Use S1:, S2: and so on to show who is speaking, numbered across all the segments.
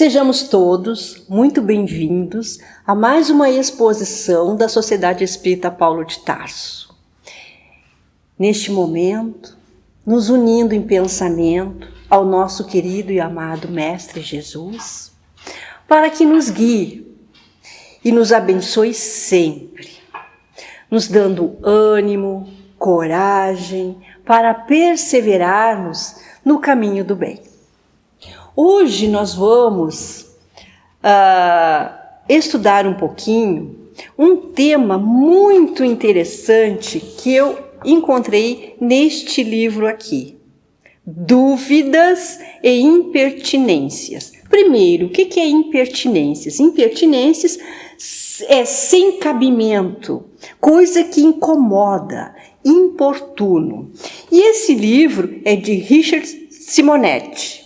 S1: Sejamos todos muito bem-vindos a mais uma exposição da Sociedade Espírita Paulo de Tarso. Neste momento, nos unindo em pensamento ao nosso querido e amado Mestre Jesus, para que nos guie e nos abençoe sempre, nos dando ânimo, coragem para perseverarmos no caminho do bem. Hoje nós vamos estudar um pouquinho um tema muito interessante que eu encontrei neste livro aqui. Dúvidas e impertinências. Primeiro, o que é impertinências? Impertinências é sem cabimento, coisa que incomoda, importuno. E esse livro é de Richard Simonetti.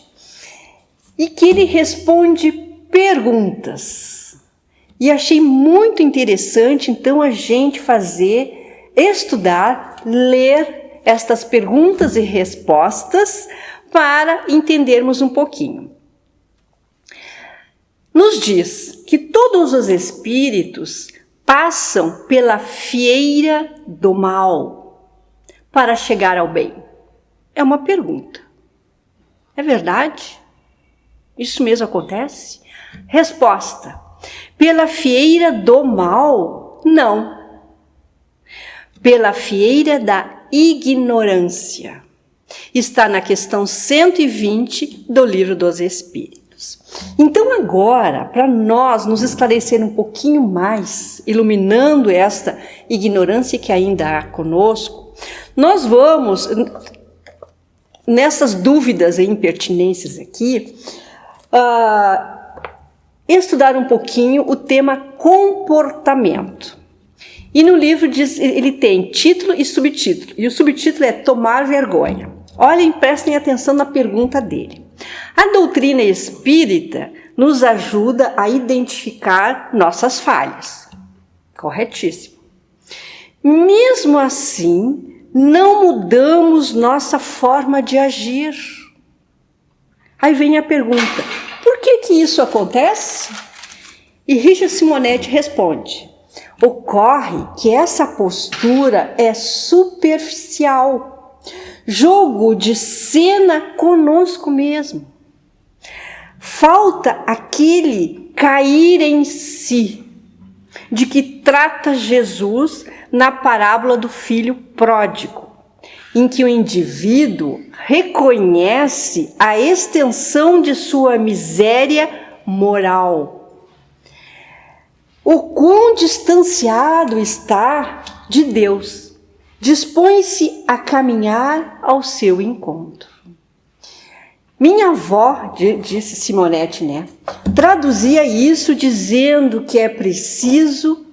S1: E que ele responde perguntas. E achei muito interessante, então, a gente estudar, ler estas perguntas e respostas para entendermos um pouquinho. Nos diz que todos os espíritos passam pela fieira do mal para chegar ao bem. É uma pergunta. É verdade? Isso mesmo acontece? Resposta: pela fieira do mal, não. Pela fieira da ignorância. Está na questão 120 do Livro dos Espíritos. Então agora, para nós nos esclarecer um pouquinho mais, iluminando esta ignorância que ainda há conosco, nós vamos, nessas dúvidas e impertinências aqui, estudar um pouquinho o tema comportamento. E no livro diz, ele tem título e subtítulo. E o subtítulo é Tomar Vergonha. Olhem, prestem atenção na pergunta dele. A doutrina espírita nos ajuda a identificar nossas falhas. Corretíssimo. Mesmo assim, não mudamos nossa forma de agir. Aí vem a pergunta: por que isso acontece? E Richard Simonetti responde: ocorre que essa postura é superficial, jogo de cena conosco mesmo. Falta aquele cair em si, de que trata Jesus na parábola do filho pródigo, em que o indivíduo reconhece a extensão de sua miséria moral. O quão distanciado está de Deus, dispõe-se a caminhar ao seu encontro. Minha avó, disse Simonetti, traduzia isso dizendo que é preciso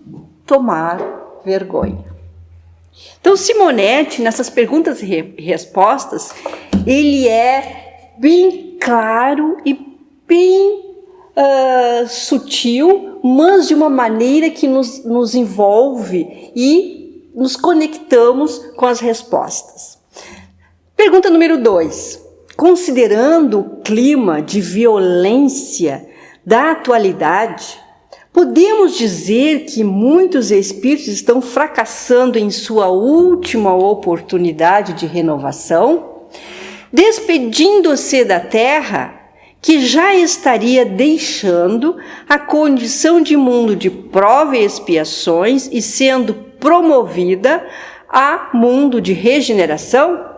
S1: tomar vergonha. Então, Simonetti, nessas perguntas e respostas, ele é bem claro e bem sutil, mas de uma maneira que nos envolve e nos conectamos com as respostas. Pergunta número 2. Considerando o clima de violência da atualidade, podemos dizer que muitos espíritos estão fracassando em sua última oportunidade de renovação, despedindo-se da Terra, que já estaria deixando a condição de mundo de prova e expiações e sendo promovida a mundo de regeneração?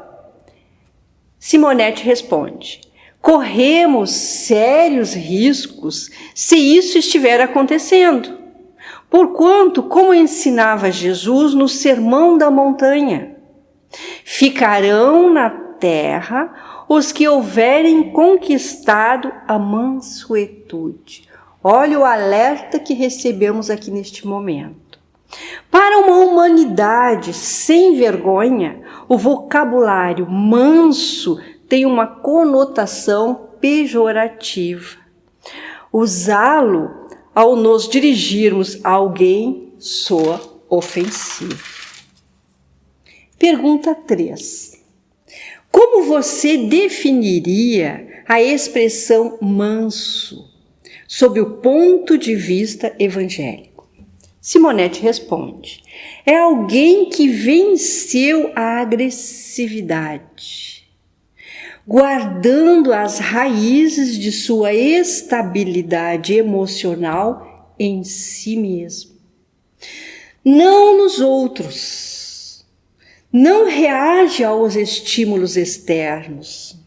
S1: Simonetti responde: corremos sérios riscos se isso estiver acontecendo, porquanto, como ensinava Jesus no Sermão da Montanha, ficarão na terra os que houverem conquistado a mansuetude. Olha o alerta que recebemos aqui neste momento. Para uma humanidade sem vergonha, o vocabulário manso tem uma conotação pejorativa. Usá-lo ao nos dirigirmos a alguém soa ofensivo. Pergunta 3. Como você definiria a expressão manso? sob o ponto de vista evangélico? Simonete responde: é alguém que venceu a agressividade, guardando as raízes de sua estabilidade emocional em si mesmo, não nos outros, não reage aos estímulos externos,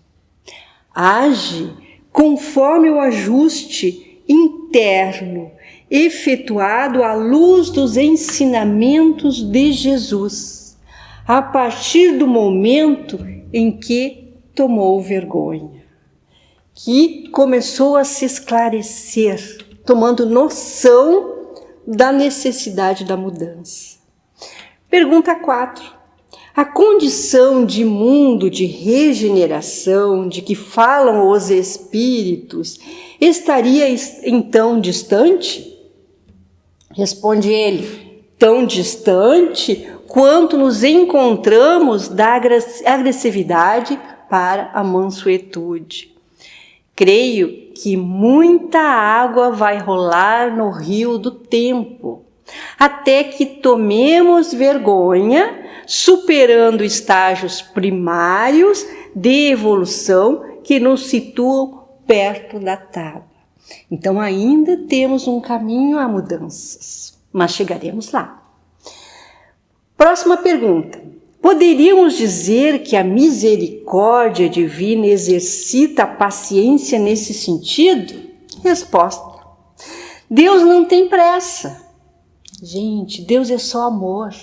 S1: age conforme o ajuste interno efetuado à luz dos ensinamentos de Jesus, a partir do momento em que tomou vergonha, que começou a se esclarecer, tomando noção da necessidade da mudança. Pergunta 4. A condição de mundo de regeneração de que falam os espíritos estaria então distante? Responde ele: tão distante quanto nos encontramos da agressividade para a mansuetude. Creio que muita água vai rolar no rio do tempo, até que tomemos vergonha, superando estágios primários de evolução que nos situam perto da tábua. Então ainda temos um caminho a mudanças, mas chegaremos lá. Próxima pergunta. Poderíamos dizer que a misericórdia divina exercita a paciência nesse sentido? Resposta: Deus não tem pressa. Gente, Deus é só amor.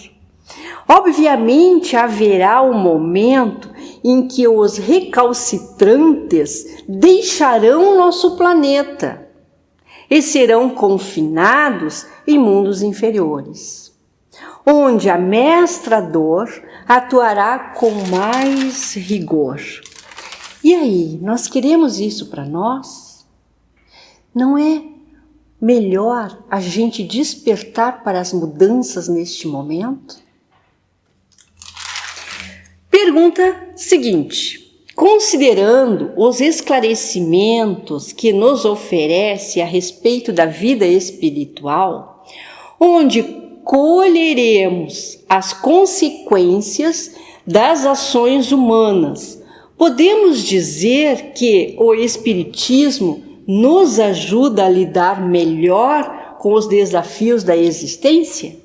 S1: Obviamente haverá um momento em que os recalcitrantes deixarão nosso planeta e serão confinados em mundos inferiores, onde a mestra dor atuará com mais rigor. E aí, nós queremos isso para nós? Não é melhor a gente despertar para as mudanças neste momento? Pergunta seguinte: considerando os esclarecimentos que nos oferece a respeito da vida espiritual, onde colheremos as consequências das ações humanas, podemos dizer que o Espiritismo nos ajuda a lidar melhor com os desafios da existência?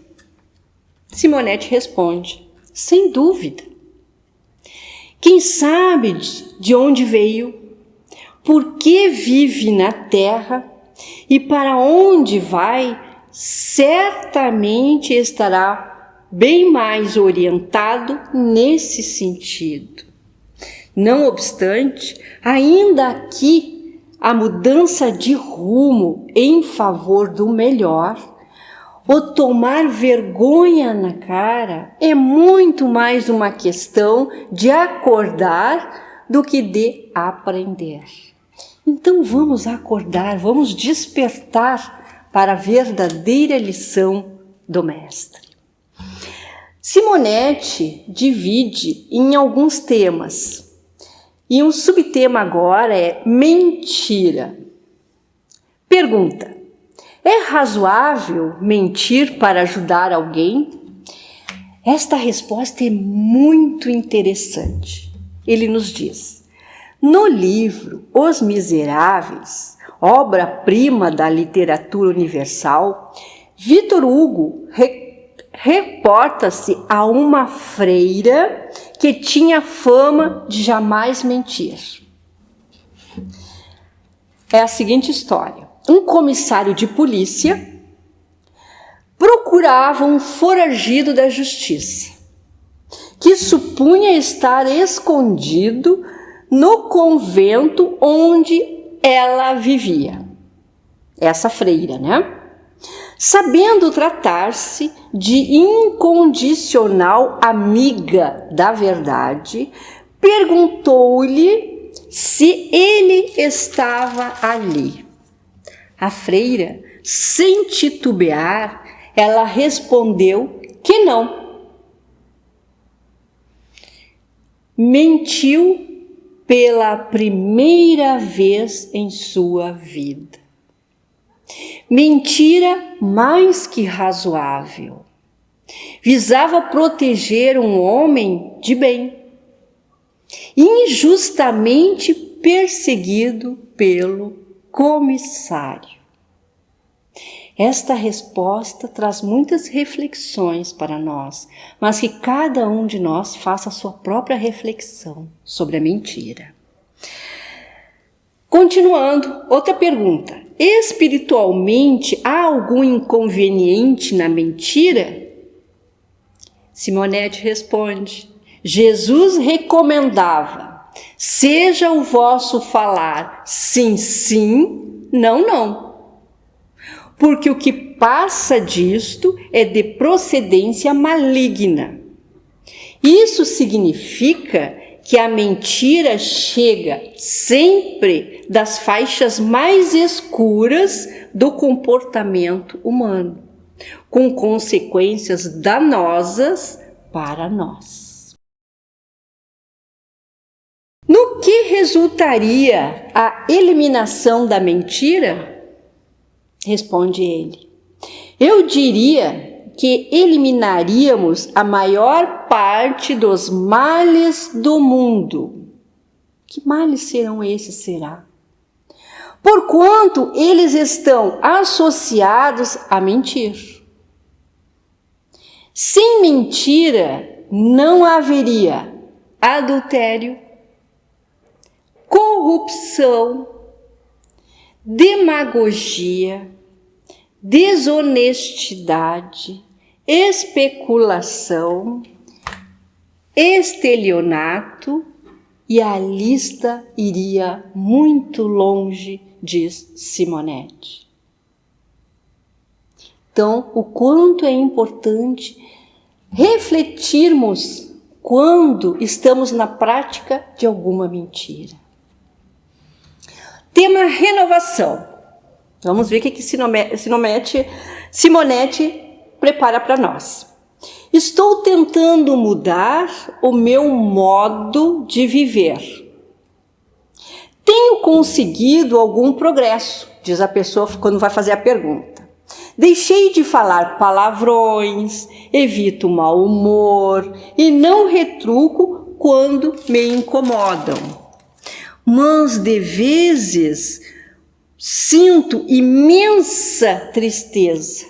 S1: Simonete responde: sem dúvida. Quem sabe de onde veio, por que vive na Terra e para onde vai, certamente estará bem mais orientado nesse sentido. Não obstante, ainda aqui a mudança de rumo em favor do melhor, o tomar vergonha na cara, é muito mais uma questão de acordar do que de aprender. Então vamos acordar, vamos despertar para a verdadeira lição do mestre. Simonete divide em alguns temas, e um subtema agora é mentira. Pergunta: é razoável mentir para ajudar alguém? Esta resposta é muito interessante. Ele nos diz: no livro Os Miseráveis, obra-prima da literatura universal, Victor Hugo reporta-se a uma freira que tinha fama de jamais mentir. É a seguinte história: um comissário de polícia procurava um foragido da justiça, que supunha estar escondido no convento onde ela vivia. Essa freira, né? Sabendo tratar-se de incondicional amiga da verdade, perguntou-lhe se ele estava ali. A freira, sem titubear, ela respondeu que não. Mentiu pela primeira vez em sua vida. Mentira mais que razoável. Visava proteger um homem de bem, injustamente perseguido pelo comissário. Esta resposta traz muitas reflexões para nós, mas que cada um de nós faça a sua própria reflexão sobre a mentira. Continuando, outra pergunta. Espiritualmente, há algum inconveniente na mentira? Simonete responde: Jesus recomendava: seja o vosso falar sim, sim, não, não. Porque o que passa disto é de procedência maligna. Isso significa que a mentira chega sempre das faixas mais escuras do comportamento humano, com consequências danosas para nós. No que resultaria a eliminação da mentira? Responde ele: eu diria que eliminaríamos a maior parte dos males do mundo. Que males serão esses, será? Porquanto eles estão associados a mentir. Sem mentira não haveria adultério, corrupção, demagogia, desonestidade, especulação, estelionato, e a lista iria muito longe, diz Simonete. Então, o quanto é importante refletirmos quando estamos na prática de alguma mentira. Tema renovação. Vamos ver o que Simonete prepara para nós. Estou tentando mudar o meu modo de viver. Tenho conseguido algum progresso, diz a pessoa quando vai fazer a pergunta. Deixei de falar palavrões, evito o mau humor e não retruco quando me incomodam. Mas de vezes sinto imensa tristeza.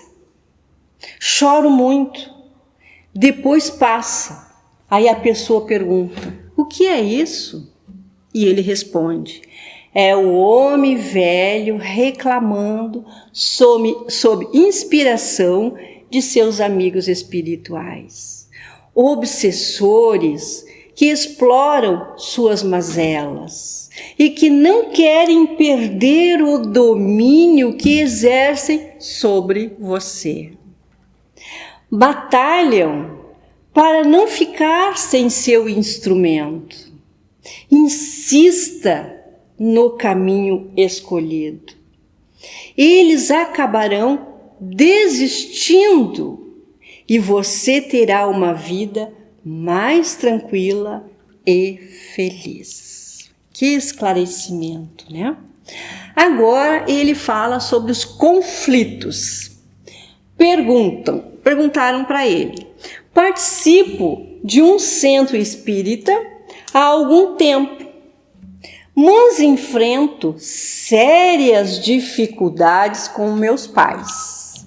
S1: Choro muito. Depois passa. Aí a pessoa pergunta: o que é isso? E ele responde: é o homem velho reclamando sob inspiração de seus amigos espirituais, obsessores que exploram suas mazelas e que não querem perder o domínio que exercem sobre você. Batalham para não ficar sem seu instrumento. Insista no caminho escolhido. Eles acabarão desistindo e você terá uma vida mais tranquila e feliz. Que esclarecimento, né? Agora ele fala sobre os conflitos. Perguntaram para ele: participo de um centro espírita há algum tempo, mas enfrento sérias dificuldades com meus pais.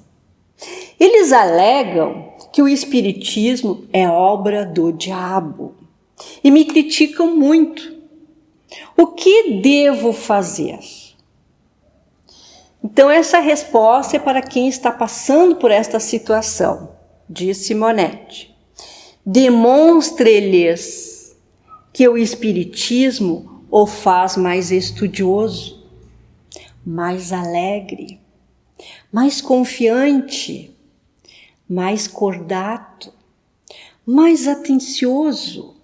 S1: Eles alegam que o espiritismo é obra do diabo e me criticam muito. O que devo fazer? Então, essa resposta é para quem está passando por esta situação, diz Simonete. Demonstre-lhes que o espiritismo o faz mais estudioso, mais alegre, mais confiante, mais cordato, mais atencioso,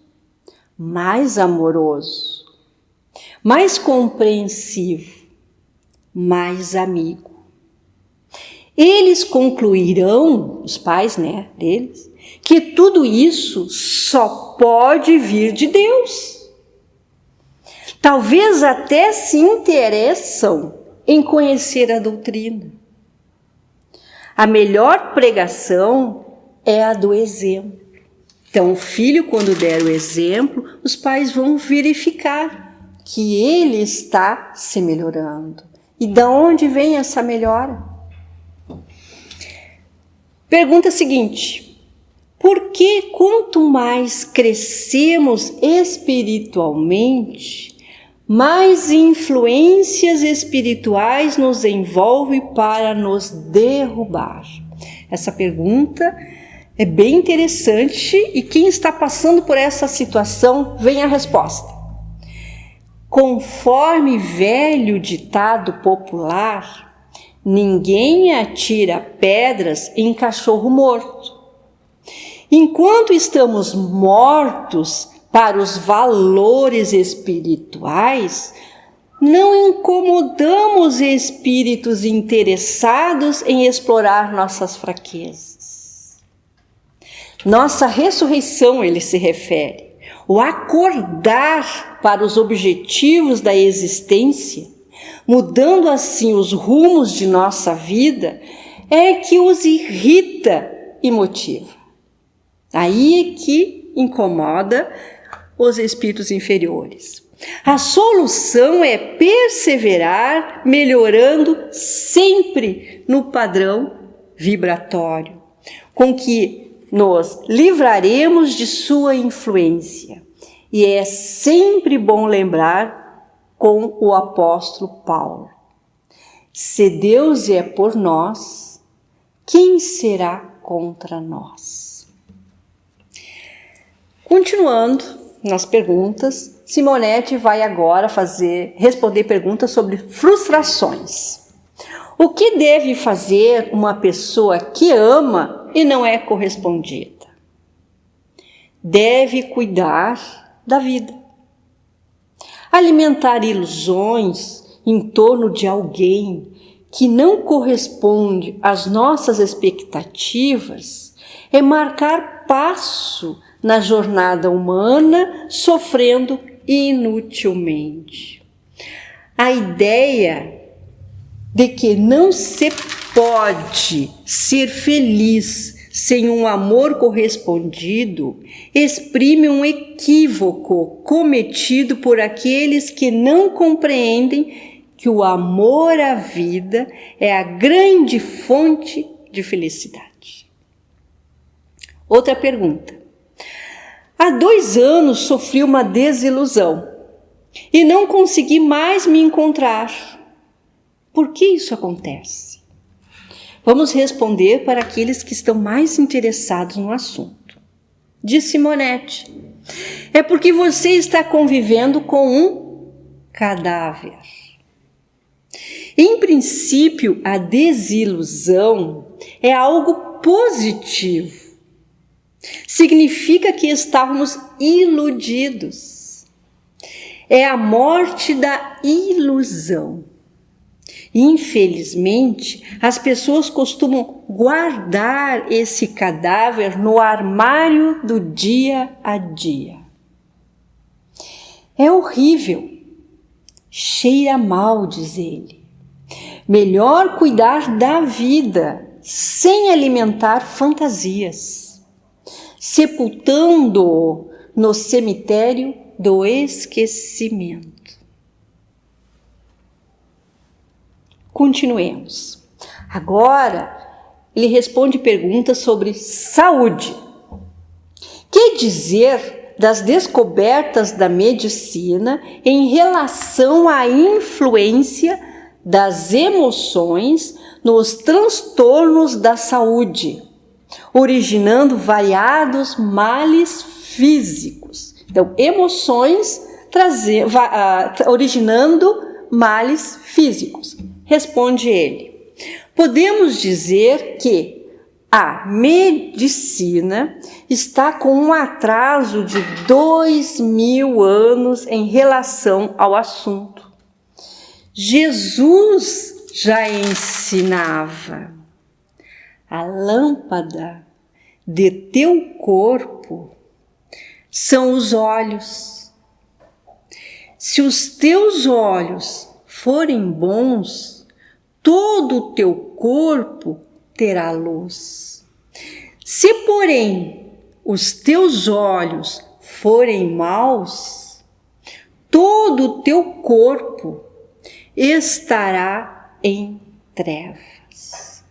S1: mais amoroso, mais compreensivo, mais amigo. Eles concluirão, os pais, deles, que tudo isso só pode vir de Deus. Talvez até se interessam em conhecer a doutrina, A melhor pregação é a do exemplo. Então, o filho, quando der o exemplo, os pais vão verificar que ele está se melhorando. E de onde vem essa melhora? Pergunta seguinte: por que quanto mais crescemos espiritualmente, mais influências espirituais nos envolvem para nos derrubar? Essa pergunta é bem interessante e quem está passando por essa situação, vem a resposta. Conforme velho ditado popular, ninguém atira pedras em cachorro morto. Enquanto estamos mortos para os valores espirituais, não incomodamos espíritos interessados em explorar nossas fraquezas. Nossa ressurreição, ele se refere, o acordar para os objetivos da existência, mudando assim os rumos de nossa vida, é que os irrita e motiva. Aí é que incomoda os espíritos inferiores. A solução é perseverar, melhorando sempre no padrão vibratório, com que nos livraremos de sua influência. E é sempre bom lembrar com o apóstolo Paulo: se Deus é por nós, quem será contra nós? Continuando nas perguntas, Simonete vai agora responder perguntas sobre frustrações. O que deve fazer uma pessoa que ama e não é correspondida? Deve cuidar da vida. Alimentar ilusões em torno de alguém que não corresponde às nossas expectativas é marcar passo na jornada humana, sofrendo inutilmente. A ideia de que não se pode ser feliz sem um amor correspondido exprime um equívoco cometido por aqueles que não compreendem que o amor à vida é a grande fonte de felicidade. Outra pergunta. Há 2 anos sofri uma desilusão e não consegui mais me encontrar. Por que isso acontece? Vamos responder para aqueles que estão mais interessados no assunto. Diz Simonete: é porque você está convivendo com um cadáver. Em princípio, a desilusão é algo positivo. Significa que estávamos iludidos. É a morte da ilusão. Infelizmente, as pessoas costumam guardar esse cadáver no armário do dia a dia. É horrível, cheira mal, diz ele. Melhor cuidar da vida sem alimentar fantasias, sepultando-o no cemitério do esquecimento. Continuemos. Agora, ele responde perguntas sobre saúde. Que dizer das descobertas da medicina em relação à influência das emoções nos transtornos da saúde, originando variados males físicos? Então, emoções originando males físicos. Responde ele: podemos dizer que a medicina está com um atraso de 2000 anos em relação ao assunto. Jesus já ensinava: a lâmpada de teu corpo são os olhos. Se os teus olhos forem bons, todo o teu corpo terá luz. Se, porém, os teus olhos forem maus, todo o teu corpo estará em trevas.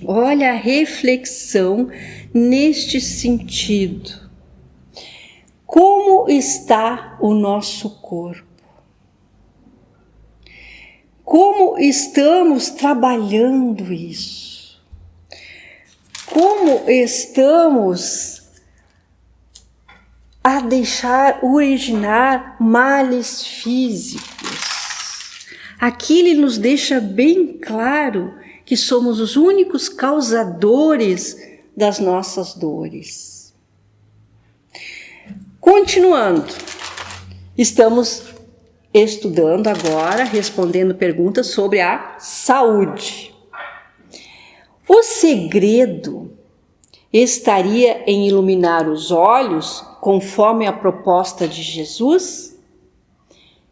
S1: Olha a reflexão neste sentido. Como está o nosso corpo? Como estamos trabalhando isso? Como estamos a deixar originar males físicos? Aqui ele nos deixa bem claro que somos os únicos causadores das nossas dores. Continuando, estamos estudando agora, respondendo perguntas sobre a saúde. O segredo estaria em iluminar os olhos, conforme a proposta de Jesus?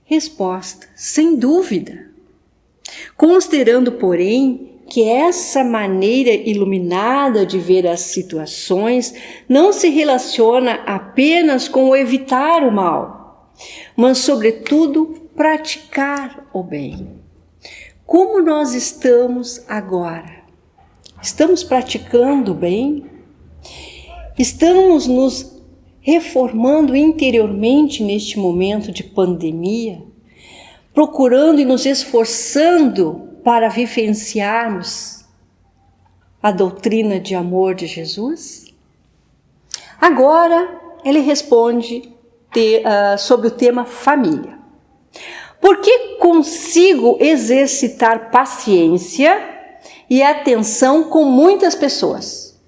S1: Resposta: sem dúvida. Considerando, porém, que essa maneira iluminada de ver as situações não se relaciona apenas com o evitar o mal, mas, sobretudo, praticar o bem. Como nós estamos agora? Estamos praticando o bem? Estamos nos reformando interiormente neste momento de pandemia, procurando e nos esforçando para vivenciarmos a doutrina de amor de Jesus? Agora ele responde sobre o tema família. Por que consigo exercitar paciência e atenção com muitas pessoas,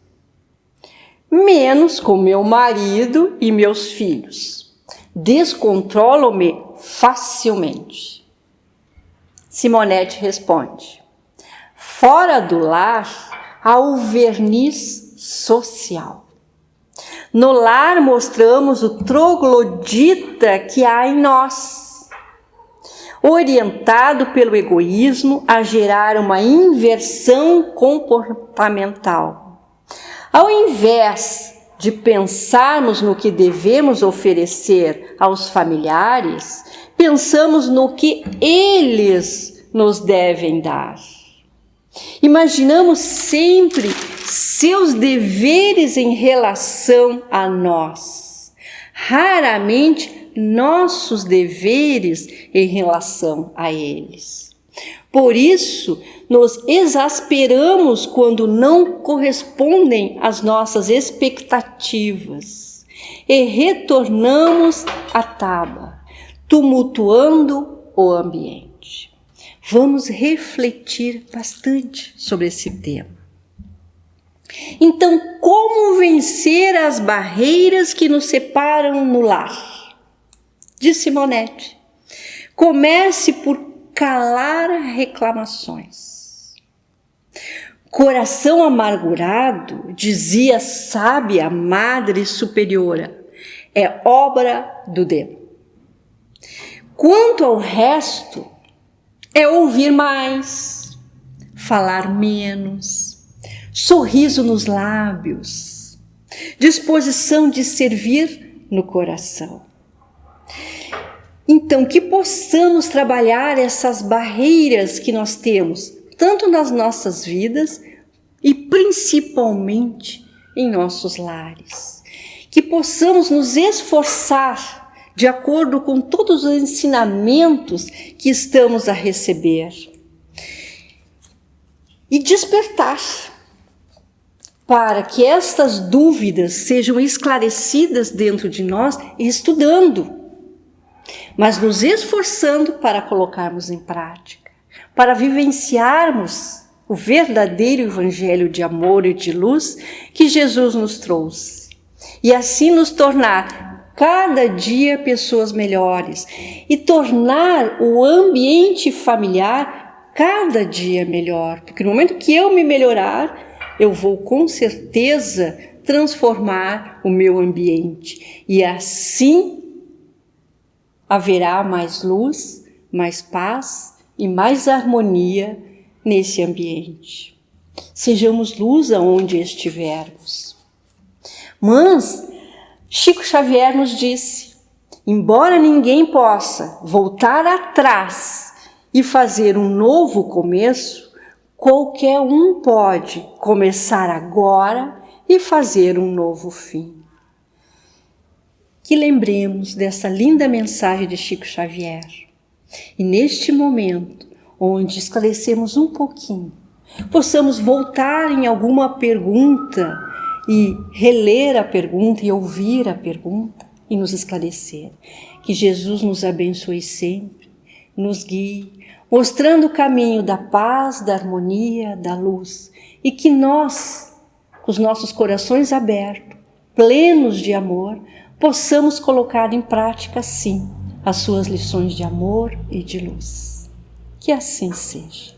S1: menos com meu marido e meus filhos? Descontrolo-me facilmente. Simonete responde: fora do lar há o verniz social. No lar mostramos o troglodita que há em nós, orientado pelo egoísmo a gerar uma inversão comportamental. Ao invés de pensarmos no que devemos oferecer aos familiares, pensamos no que eles nos devem dar. Imaginamos sempre seus deveres em relação a nós, raramente nossos deveres em relação a eles. Por isso, nos exasperamos quando não correspondem às nossas expectativas e retornamos à taba, tumultuando o ambiente. Vamos refletir bastante sobre esse tema. Então, como vencer as barreiras que nos separam no lar? Diz Simonete: comece por calar reclamações. Coração amargurado, dizia sábia Madre Superiora, é obra do demo. Quanto ao resto, é ouvir mais, falar menos, sorriso nos lábios, disposição de servir no coração. Então, que possamos trabalhar essas barreiras que nós temos, tanto nas nossas vidas e principalmente em nossos lares. Que possamos nos esforçar de acordo com todos os ensinamentos que estamos a receber e despertar para que estas dúvidas sejam esclarecidas dentro de nós, estudando, mas nos esforçando para colocarmos em prática, para vivenciarmos o verdadeiro evangelho de amor e de luz que Jesus nos trouxe, e assim nos tornar cada dia pessoas melhores e tornar o ambiente familiar cada dia melhor, porque no momento que eu me melhorar, eu vou com certeza transformar o meu ambiente e assim haverá mais luz, mais paz e mais harmonia nesse ambiente. Sejamos luz aonde estivermos. Mas Chico Xavier nos disse: embora ninguém possa voltar atrás e fazer um novo começo, qualquer um pode começar agora e fazer um novo fim. Que lembremos dessa linda mensagem de Chico Xavier. E neste momento, onde esclarecemos um pouquinho, possamos voltar em alguma pergunta e reler a pergunta e ouvir a pergunta e nos esclarecer. Que Jesus nos abençoe sempre, nos guie, mostrando o caminho da paz, da harmonia, da luz, e que nós, com os nossos corações abertos, plenos de amor, possamos colocar em prática, sim, as suas lições de amor e de luz. Que assim seja.